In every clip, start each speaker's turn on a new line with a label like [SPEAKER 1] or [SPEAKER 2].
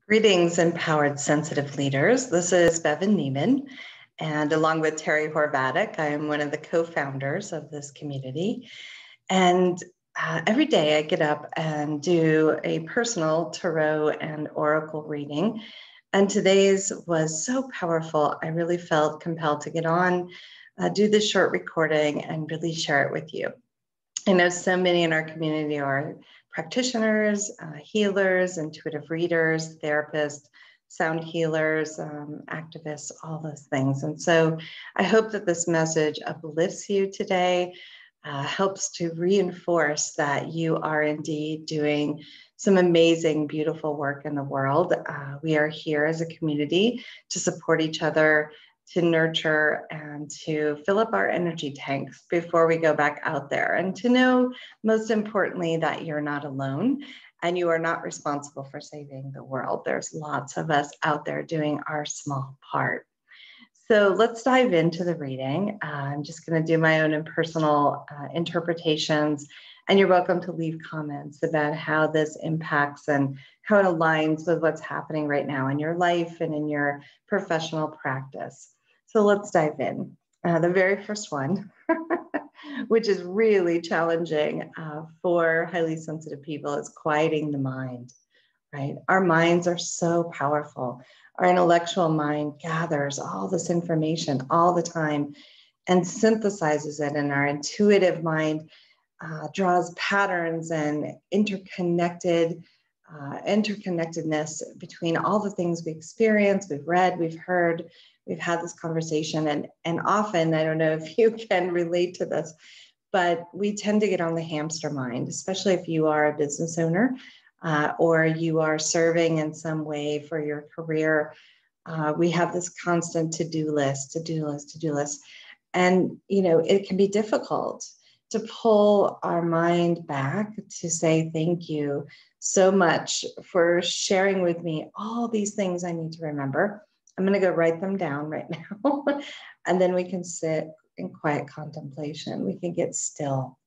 [SPEAKER 1] Greetings, empowered sensitive leaders. This is Bevan Neiman, and along with Terry Horvatic, I am one of the co-founders of this community. And every day I get up and do a personal tarot and oracle reading. And today's was so powerful, I really felt compelled to get on, do this short recording and really share it with you. I know so many in our community are practitioners, healers, intuitive readers, therapists, sound healers, activists, all those things. And so I hope that this message uplifts you today, helps to reinforce that you are indeed doing some amazing, beautiful work in the world. We are here as a community to support each other, to nurture and to fill up our energy tanks before we go back out there, and to know, most importantly, that you're not alone and you are not responsible for saving the world. There's lots of us out there doing our small part. So let's dive into the reading. I'm just going to do my own impersonal interpretations, and you're welcome to leave comments about how this impacts and how it aligns with what's happening right now in your life and in your professional practice. So let's dive in. The very first one, which is really challenging for highly sensitive people, is quieting the mind, right? Our minds are so powerful. Our intellectual mind gathers all this information all the time and synthesizes it, and our intuitive mind draws patterns and interconnectedness between all the things we experience, we've read, we've heard, we've had this conversation. And often, I don't know if you can relate to this, but we tend to get on the hamster mind, especially if you are a business owner or you are serving in some way for your career. We have this constant to-do list. And, you know, it can be difficult to pull our mind back to say, thank you so much for sharing with me all these things I need to remember. I'm going to go write them down right now. And then we can sit in quiet contemplation. We can get still.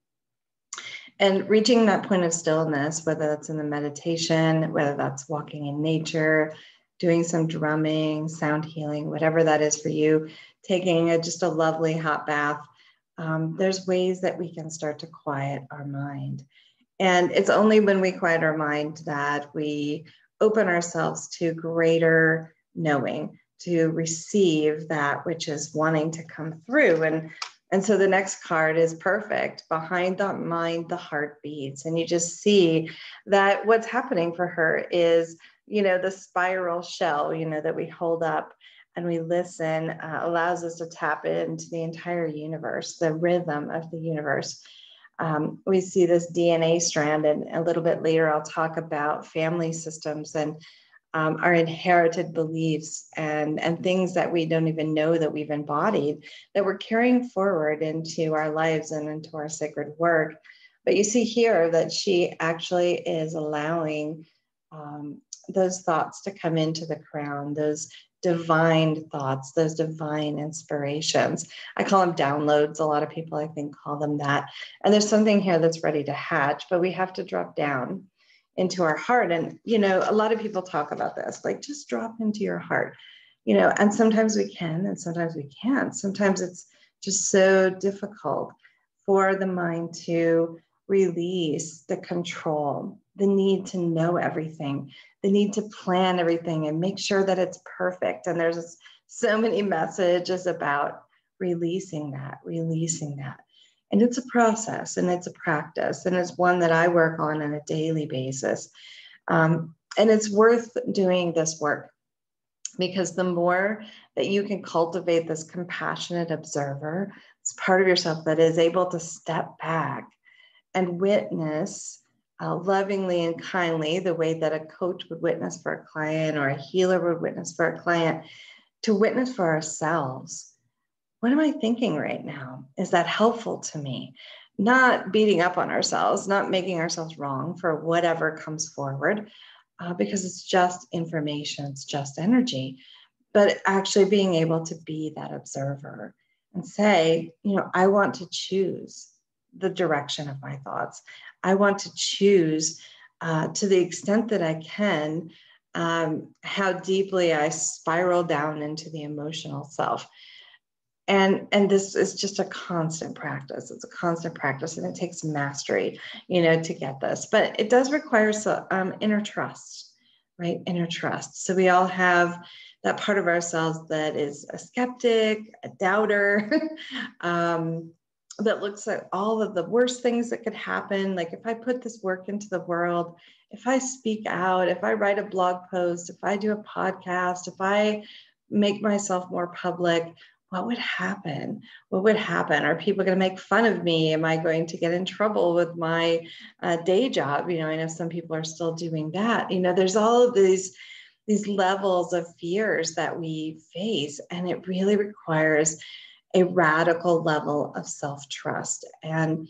[SPEAKER 1] And reaching that point of stillness, whether that's in the meditation, whether that's walking in nature, doing some drumming, sound healing, whatever that is for you, taking just a lovely hot bath, there's ways that we can start to quiet our mind. And it's only when we quiet our mind that we open ourselves to greater knowing, to receive that which is wanting to come through. And so the next card is perfect. Behind the mind, the heart beats. And you just see that what's happening for her is, you know, the spiral shell, you know, that we hold up and we listen, allows us to tap into the entire universe, the rhythm of the universe. We see this DNA strand, and a little bit later, I'll talk about family systems and our inherited beliefs and things that we don't even know that we've embodied, that we're carrying forward into our lives and into our sacred work. But you see here that she actually is allowing those thoughts to come into the crown, those divine thoughts, those divine inspirations. I call them downloads. A lot of people, I think, call them that. And there's something here that's ready to hatch, but we have to drop down into our heart. And, you know, a lot of people talk about this, like, just drop into your heart, you know, and sometimes we can, and sometimes we can't. Sometimes it's just so difficult for the mind to release the control, the need to know everything, the need to plan everything and make sure that it's perfect. And there's so many messages about releasing that. And it's a process and it's a practice, and it's one that I work on a daily basis. And it's worth doing this work, because the more that you can cultivate this compassionate observer, this part of yourself that is able to step back and witness lovingly and kindly, the way that a coach would witness for a client or a healer would witness for a client, to witness for ourselves. What am I thinking right now? Is that helpful to me? Not beating up on ourselves, not making ourselves wrong for whatever comes forward, because it's just information, it's just energy, but actually being able to be that observer and say, you know, I want to choose the direction of my thoughts. I want to choose to the extent that I can, how deeply I spiral down into the emotional self. And this is just a constant practice. It's a constant practice, and it takes mastery, to get this. But it does require inner trust, right? Inner trust. So we all have that part of ourselves that is a skeptic, a doubter, that looks at all of the worst things that could happen. Like, if I put this work into the world, if I speak out, if I write a blog post, if I do a podcast, if I make myself more public, what would happen? What would happen? Are people going to make fun of me? Am I going to get in trouble with my day job? I know some people are still doing that. There's all of these levels of fears that we face, and it really requires a radical level of self-trust. And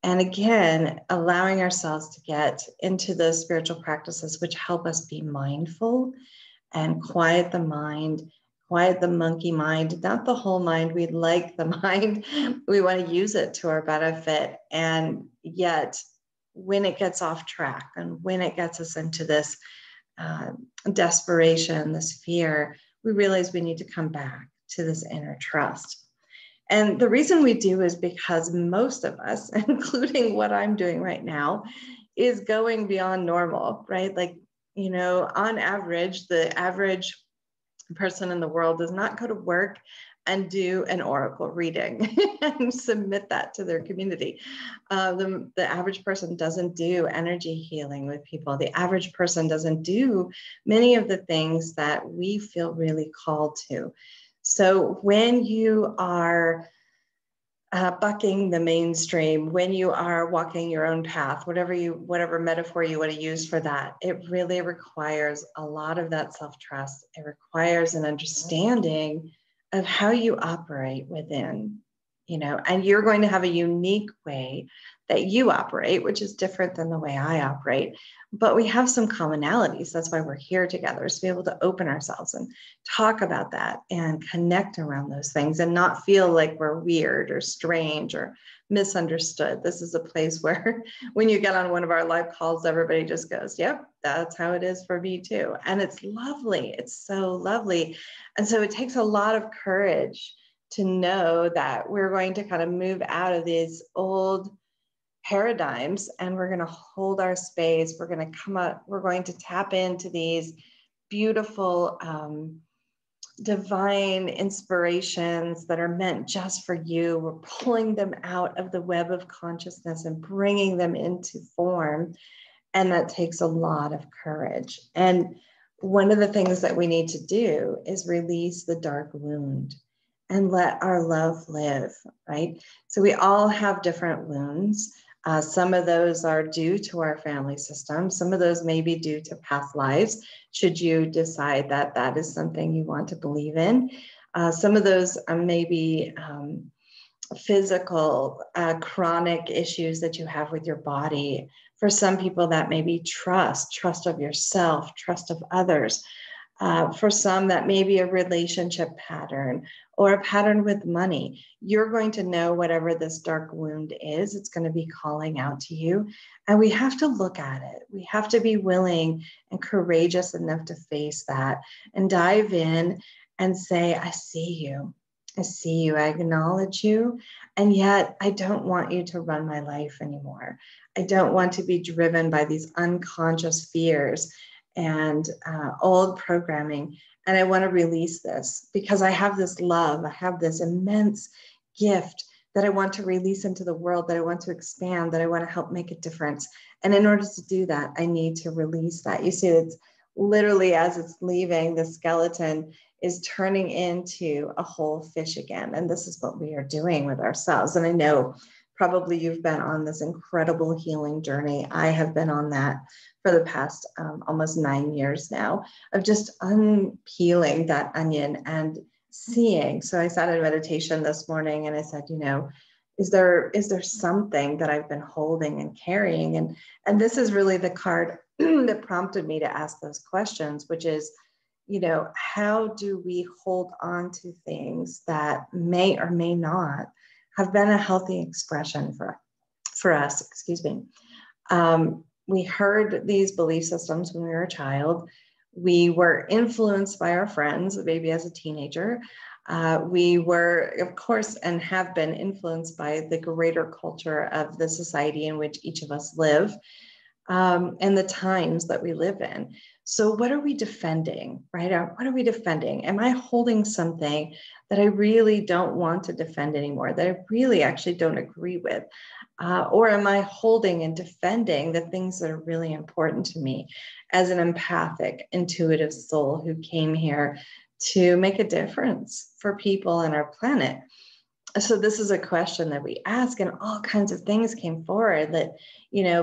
[SPEAKER 1] again, allowing ourselves to get into those spiritual practices, which help us be mindful and quiet the mind, quiet the monkey mind, not the whole mind. We like the mind. We want to use it to our benefit. And yet, when it gets off track and when it gets us into this desperation, this fear, we realize we need to come back to this inner trust. And the reason we do is because most of us, including what I'm doing right now, is going beyond normal, right? Like, on average, the average person in the world does not go to work and do an oracle reading and submit that to their community. The average person doesn't do energy healing with people. The average person doesn't do many of the things that we feel really called to. So when you are bucking the mainstream, when you are walking your own path, whatever metaphor you want to use for that, it really requires a lot of that self-trust. It requires an understanding of how you operate within, and you're going to have a unique way that you operate, which is different than the way I operate. But we have some commonalities. That's why we're here together, is to be able to open ourselves and talk about that and connect around those things and not feel like we're weird or strange or misunderstood. This is a place where when you get on one of our live calls, everybody just goes, yep, that's how it is for me too. And it's lovely. It's so lovely. And so it takes a lot of courage to know that we're going to kind of move out of these old paradigms, and we're going to hold our space. We're going to come up, we're going to tap into these beautiful divine inspirations that are meant just for you. We're pulling them out of the web of consciousness and bringing them into form. And that takes a lot of courage. And one of the things that we need to do is release the dark wound and let our love live, right? So we all have different wounds. Some of those are due to our family system. Some of those may be due to past lives, should you decide that that is something you want to believe in. Some of those may be physical, chronic issues that you have with your body. For some people, that may be trust of yourself, trust of others. For some, that may be a relationship pattern or a pattern with money. You're going to know whatever this dark wound is. It's going to be calling out to you. And we have to look at it. We have to be willing and courageous enough to face that and dive in and say, I see you. I see you. I acknowledge you. And yet I don't want you to run my life anymore. I don't want to be driven by these unconscious fears and old programming. And I want to release this because I have this love. I have this immense gift that I want to release into the world, that I want to expand, that I want to help make a difference. And in order to do that, I need to release that. You see, it's literally as it's leaving, the skeleton is turning into a whole fish again. And this is what we are doing with ourselves. And I know probably you've been on this incredible healing journey. I have been on that for the past almost 9 years now of just unpeeling that onion and seeing. So I sat in meditation this morning and I said, is there something that I've been holding and carrying? And this is really the card that prompted me to ask those questions, which is, how do we hold on to things that may or may not have been a healthy expression for us, excuse me. we heard these belief systems when we were a child. We were influenced by our friends, maybe as a teenager. We were, of course, and have been influenced by the greater culture of the society in which each of us live, and the times that we live in. So what are we defending, right? What are we defending? Am I holding something that I really don't want to defend anymore, that I really actually don't agree with? Or am I holding and defending the things that are really important to me as an empathic, intuitive soul who came here to make a difference for people on our planet? So this is a question that we ask, and all kinds of things came forward that,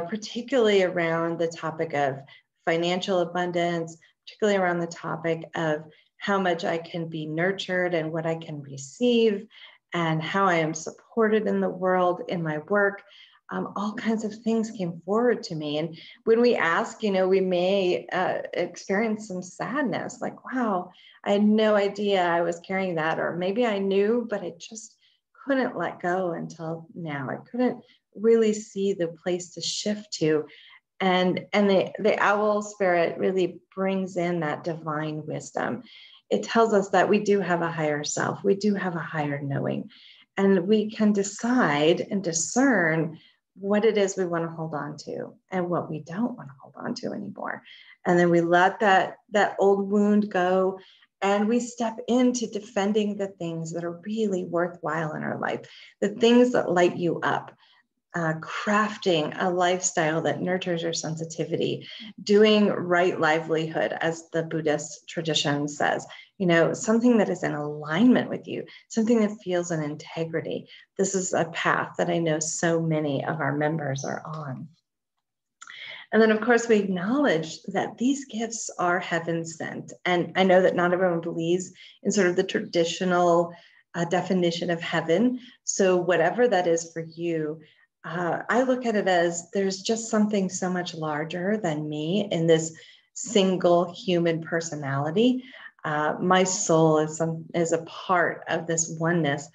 [SPEAKER 1] particularly around the topic of financial abundance, particularly around the topic of how much I can be nurtured and what I can receive, and how I am supported in the world, in my work. All kinds of things came forward to me. And when we ask, we may experience some sadness, like, wow, I had no idea I was carrying that. Or maybe I knew, but I just couldn't let go until now. I couldn't really see the place to shift to. And the owl spirit really brings in that divine wisdom. It tells us that we do have a higher self. We do have a higher knowing. And we can decide and discern what it is we want to hold on to and what we don't want to hold on to anymore. And then we let that old wound go, and we step into defending the things that are really worthwhile in our life, the things that light you up. Crafting a lifestyle that nurtures your sensitivity, doing right livelihood, as the Buddhist tradition says, something that is in alignment with you, something that feels an integrity. This is a path that I know so many of our members are on. And then, of course, we acknowledge that these gifts are heaven sent. And I know that not everyone believes in sort of the traditional definition of heaven. So whatever that is for you, I look at it as there's just something so much larger than me in this single human personality. My soul is a part of this oneness,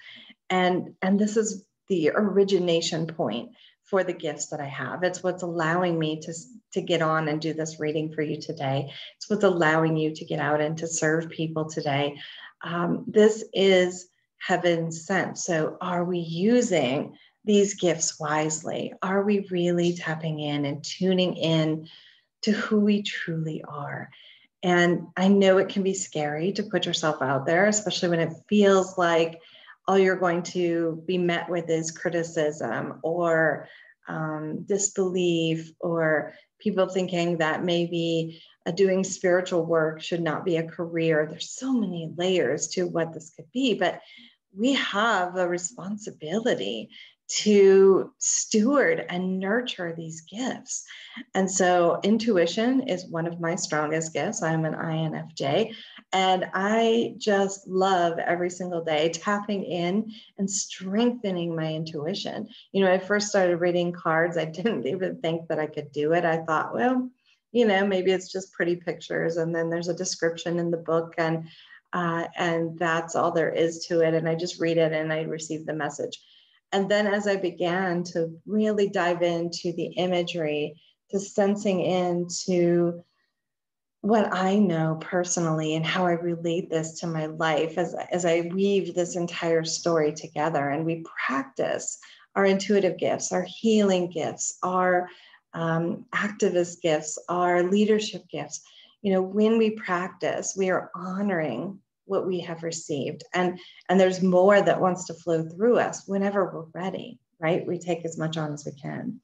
[SPEAKER 1] and this is the origination point for the gifts that I have. It's what's allowing me to get on and do this reading for you today. It's what's allowing you to get out and to serve people today. This is heaven sent. So are we using these gifts wisely? Are we really tapping in and tuning in to who we truly are? And I know it can be scary to put yourself out there, especially when it feels like all you're going to be met with is criticism or disbelief, or people thinking that maybe doing spiritual work should not be a career. There's so many layers to what this could be, but we have a responsibility to steward and nurture these gifts. And so intuition is one of my strongest gifts. I'm an INFJ, and I just love every single day tapping in and strengthening my intuition. I first started reading cards. I didn't even think that I could do it. I thought, well, maybe it's just pretty pictures, and then there's a description in the book, and that's all there is to it. And I just read it and I receive the message. And then as I began to really dive into the imagery, to sensing into what I know personally and how I relate this to my life as I weave this entire story together, and we practice our intuitive gifts, our healing gifts, our activist gifts, our leadership gifts. When we practice, we are honoring what we have received. And there's more that wants to flow through us whenever we're ready, right? We take as much on as we can.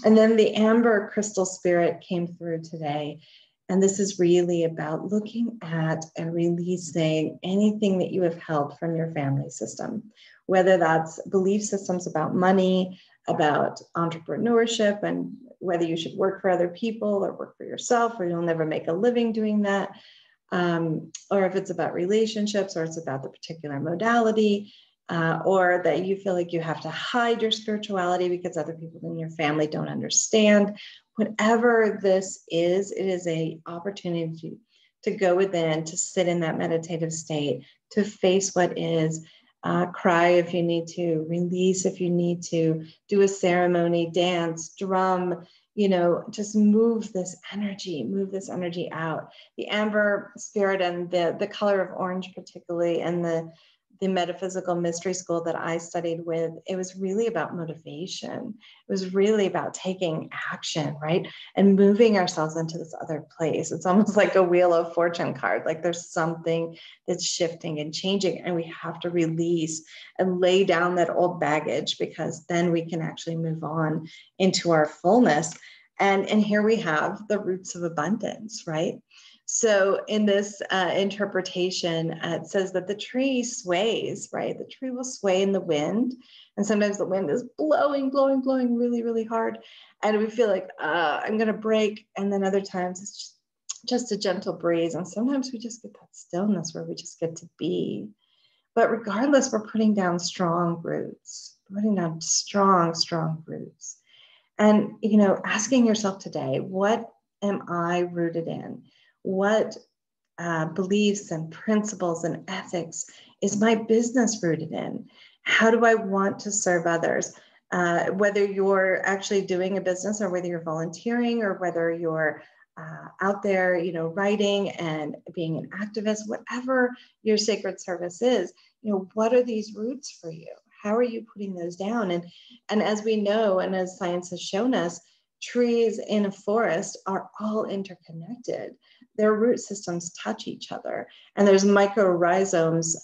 [SPEAKER 1] And then the amber crystal spirit came through today. And this is really about looking at and releasing anything that you have held from your family system, whether that's belief systems about money, about entrepreneurship, and whether you should work for other people or work for yourself, or you'll never make a living doing that. Or if it's about relationships, or it's about the particular modality, or that you feel like you have to hide your spirituality because other people in your family don't understand. Whatever this is, it is an opportunity to go within, to sit in that meditative state, to face what is, cry if you need to, release if you need to, do a ceremony, dance, drum, just move this energy out. The amber spirit and the color of orange particularly, and the metaphysical mystery school that I studied with, it was really about motivation. It was really about taking action, right? And moving ourselves into this other place. It's almost like a Wheel of Fortune card. Like there's something that's shifting and changing, and we have to release and lay down that old baggage, because then we can actually move on into our fullness. And here we have the roots of abundance, right? So in this interpretation, it says that the tree sways, right? The tree will sway in the wind. And sometimes the wind is blowing really, really hard. And we feel like, I'm going to break. And then other times it's just a gentle breeze. And sometimes we just get that stillness where we just get to be. But regardless, we're putting down strong roots, putting down strong roots. And, asking yourself today, what am I rooted in? What beliefs and principles and ethics is my business rooted in? How do I want to serve others? Whether you're actually doing a business, or whether you're volunteering, or whether you're out there, writing and being an activist, whatever your sacred service is, what are these roots for you? How are you putting those down? And as we know, and as science has shown us, trees in a forest are all interconnected. Their root systems touch each other. And there's mycorrhizomes,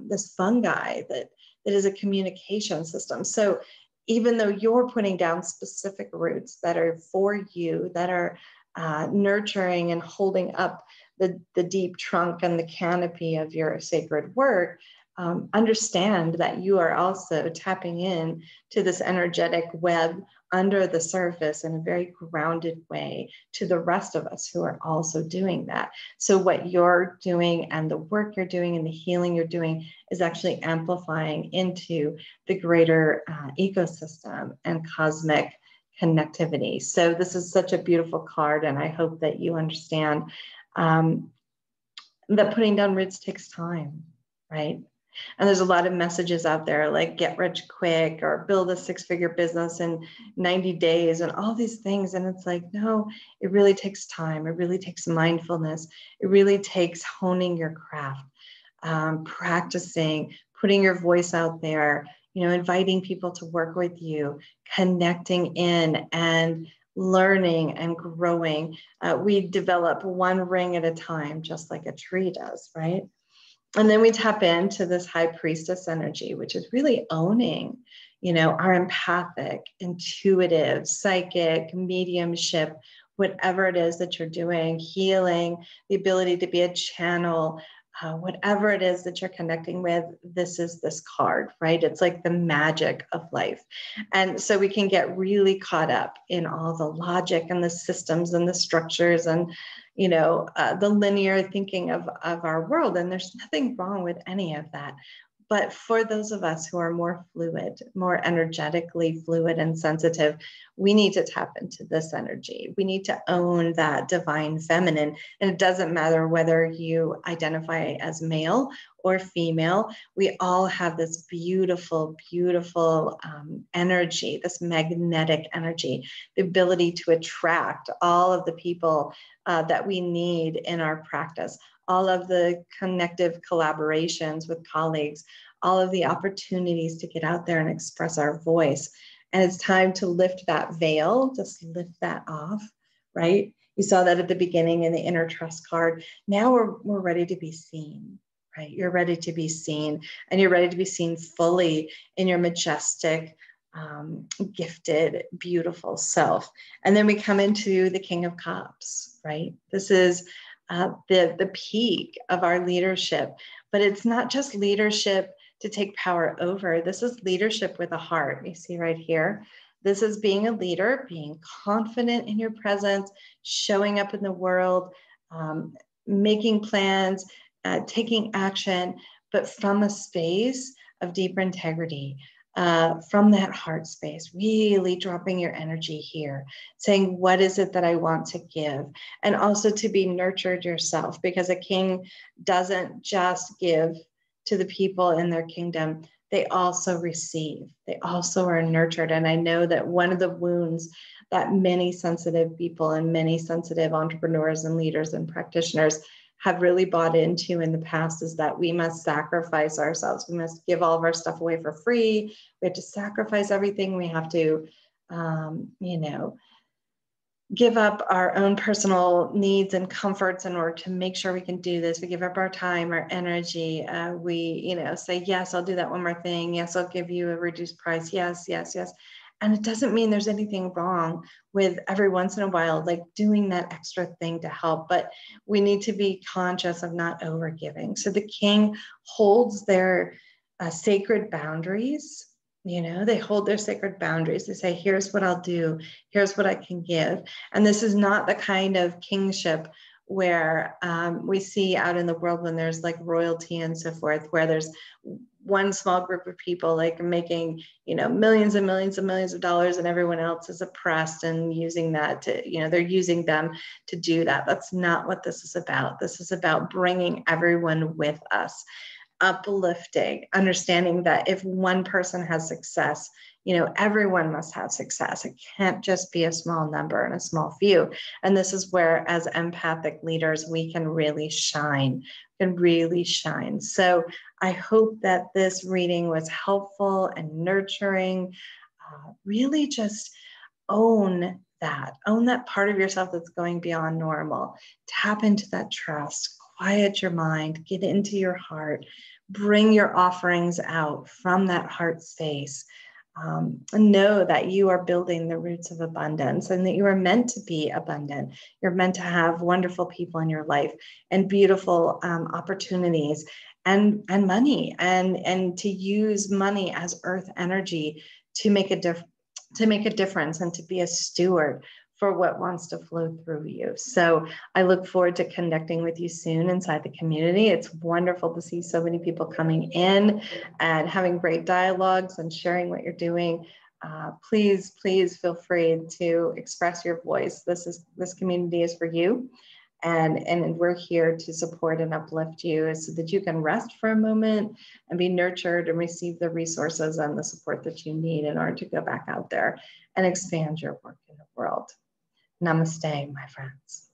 [SPEAKER 1] this fungi that is a communication system. So even though you're putting down specific roots that are for you, that are nurturing and holding up the deep trunk and the canopy of your sacred work, understand that you are also tapping in to this energetic web under the surface in a very grounded way to the rest of us who are also doing that. So what you're doing and the work you're doing and the healing you're doing is actually amplifying into the greater ecosystem and cosmic connectivity. So this is such a beautiful card, and I hope that you understand that putting down roots takes time, right? And there's a lot of messages out there like get rich quick or build a 6-figure business in 90 days and all these things. And it's like, no, it really takes time. It really takes mindfulness. It really takes honing your craft, practicing, putting your voice out there, inviting people to work with you, connecting in and learning and growing. We develop one ring at a time, just like a tree does, right? And then we tap into this high priestess energy, which is really owning, our empathic, intuitive, psychic, mediumship, whatever it is that you're doing, healing, the ability to be a channel, whatever it is that you're connecting with, this is this card, right? It's like the magic of life. And so we can get really caught up in all the logic and the systems and the structures and, the linear thinking of our world. And there's nothing wrong with any of that. But for those of us who are more fluid, more energetically fluid and sensitive, we need to tap into this energy. We need to own that divine feminine. And it doesn't matter whether you identify as male or female. We all have this beautiful, beautiful energy, this magnetic energy, the ability to attract all of the people that we need in our practice, all of the connective collaborations with colleagues, all of the opportunities to get out there and express our voice. And it's time to lift that veil, just lift that off, right? You saw that at the beginning in the inner trust card. Now we're ready to be seen, right? You're ready to be seen, and you're ready to be seen fully in your majestic, gifted, beautiful self. And then we come into the King of Cups, right? This is the peak of our leadership, but it's not just leadership to take power over. This is leadership with a heart. You see right here. This is being a leader, being confident in your presence, showing up in the world, making plans, taking action, but from a space of deeper integrity, from that heart space, really dropping your energy here, saying, what is it that I want to give? And also to be nurtured yourself, because a king doesn't just give to the people in their kingdom, they also receive. They also are nurtured. And I know that one of the wounds that many sensitive people and many sensitive entrepreneurs and leaders and practitioners have really bought into in the past, is that we must sacrifice ourselves. We must give all of our stuff away for free. We have to sacrifice everything. We have to, give up our own personal needs and comforts in order to make sure we can do this. We give up our time, our energy. We, say, yes, I'll do that one more thing. Yes, I'll give you a reduced price. Yes, yes, yes. And it doesn't mean there's anything wrong with every once in a while, like doing that extra thing to help, but we need to be conscious of not overgiving. So the king holds their sacred boundaries. They hold their sacred boundaries. They say, here's what I'll do. Here's what I can give. And this is not the kind of kingship where we see out in the world when there's like royalty and so forth, where there's one small group of people like making, millions and millions and millions of dollars, and everyone else is oppressed and using that to, they're using them to do that. That's not what this is about. This is about bringing everyone with us, uplifting, understanding that if one person has success, everyone must have success. It can't just be a small number and a small few. And this is where, as empathic leaders, we can really shine, So I hope that this reading was helpful and nurturing. Really just own that part of yourself that's going beyond normal. Tap into that trust, quiet your mind, get into your heart, bring your offerings out from that heart space. And know that you are building the roots of abundance, and that you are meant to be abundant. You're meant to have wonderful people in your life and beautiful opportunities and money, and to use money as earth energy to make a difference and to be a steward for what wants to flow through you. So I look forward to connecting with you soon inside the community. It's wonderful to see so many people coming in and having great dialogues and sharing what you're doing. Please feel free to express your voice. This community is for you. And we're here to support and uplift you so that you can rest for a moment and be nurtured and receive the resources and the support that you need in order to go back out there and expand your work in the world. Namaste, my friends.